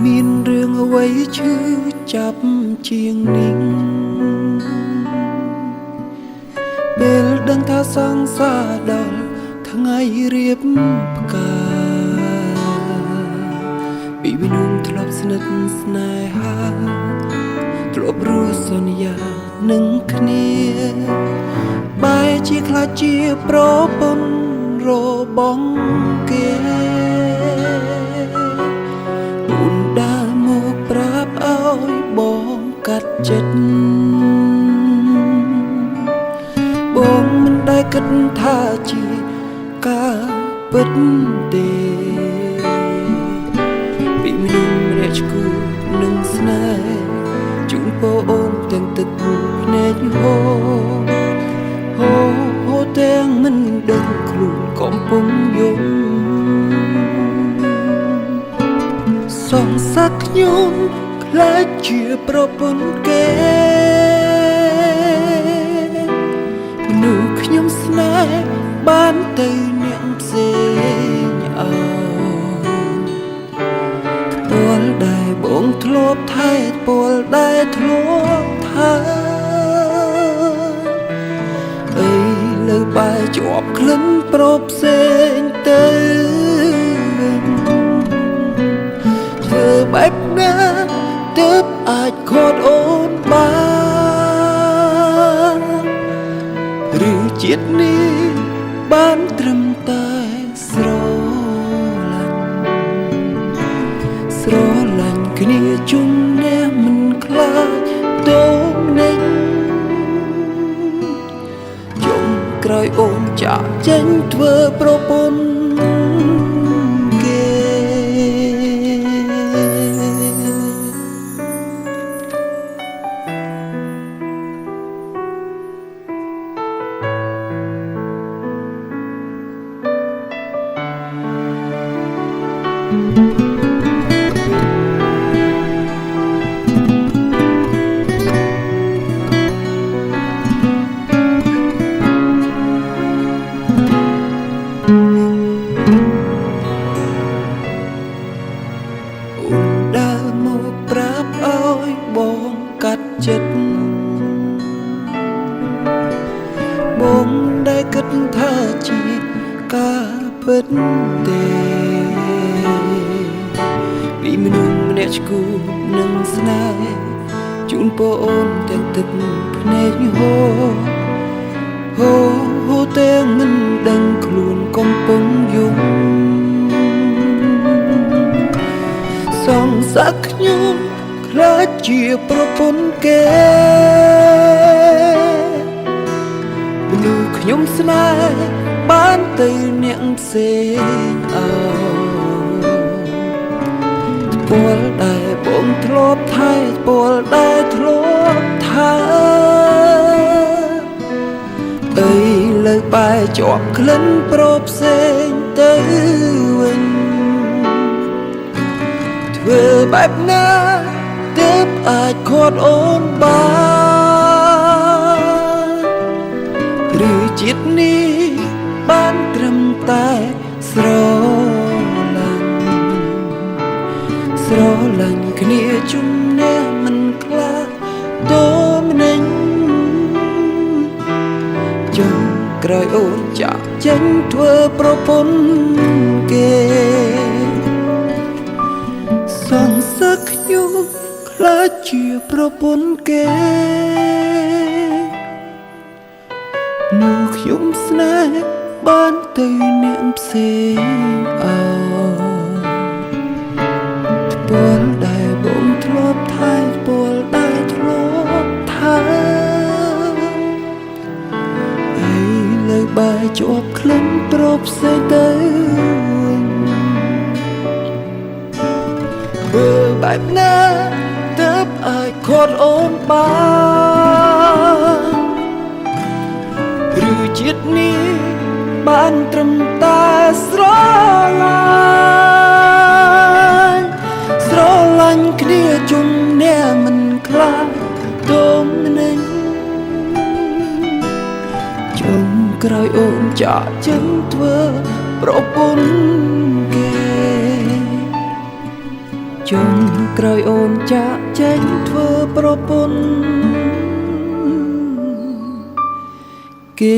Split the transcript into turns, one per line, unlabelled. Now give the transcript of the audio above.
មានរឿងអ្វីឈឺចាប់ជាងនេះពេលដឹងថាសង្សារដល់ថ្ងៃរៀបផ្កាពីវិនុំធ្លាប់ស្និទ្ធស្នេហាធ្លាប់រួសសន្យានឹងគ្នាបែរជាខ្លាចជាប្រពន្ធរបស់គេបងកាត់ចិត្តបងមិនដែលគិតថាជាការពិតទេពីមនុស្សម្នាក់ឈ្គូនឹងស្នេហ៍ជូនពរអូនទាំងទឹកភ្នែកហូរទាំងមិនដឹងខ្លួនកំពុងយំសងសឹកខ្ញុំខ្លាចជាប្រពន្ធគេមនុស្សខ្ញុំស្នេហ៍បានទៅអ្នកផ្សេងអើពលដែលបងធ្លាប់ថែពលដែលធ្លាប់ថើអីលើបែរជាប់ក្លិនប្រផ្សេងទៅធ្វើបែបណាទើបអាចខត់អូនបានឬជាតិនេះបានត្រឹមតែស្រឡាញ់គ្នាជុំនេះមិនខ្លាចដូងនឹងជុំក្រោយអូនចាក់ចេញធ្វើប្រពន្ធដើរមកប្រាប់ឲ្យបងកាត់ចិត្តបងដែលគិតថាជាការពិតទេពីមនុស្សម្នាក់ឈ្គូនឹងស្នេហ៍ជូនពរអូនទាំងទឹកភ្នែកហូរទាំងមិនដឹងខ្លួនកំពុងយំសងសឹកខ្ញុំខ្លាចជាប្រពន្ធគេមនុស្សខ្ញុំស្នេហ៍បានទៅអ្នកផ្សេងអើពលដែលបងធ្លាប់ថែពលដែលធ្លាប់ថើអីលើបែរជាប់ក្លិនប្រផ្សេងទៅវិញធ្វើបែបណាទើបអាចខត់អូនបានឬជាតិនេះបានត្រឹមតែស្រឡាញ់គ្នាជុំនេះមិនខ្លាចដូរនឹង ក្រោយអូនចាក់ចេញធ្វើប្រពន្ធគេសង្សឹកខ្ញុំខ្លាចជាប្រពន្ធគេនោះខ្ញុំស្នេហ៍បានទៅអ្នកផ្សេងអើពលដែលបងធ្លាប់ថែពលដែលធ្លាប់ថើលើបែរជាប់ក្លិនប្រផ្សេងទៅ បែបណាទើបអាចខត់អូនបានឬជាតិនេះបានត្រឹមតែស្រឡាញ់គ្នាជុំអ្នកមិនខ្លាចទុំនឹងជុំក្រោយអូនចាក់ចឹងធ្វើប្រពន្ធគេជុំក្រោយអូនចាក់ចេញធ្វើប្រពន្ធគេ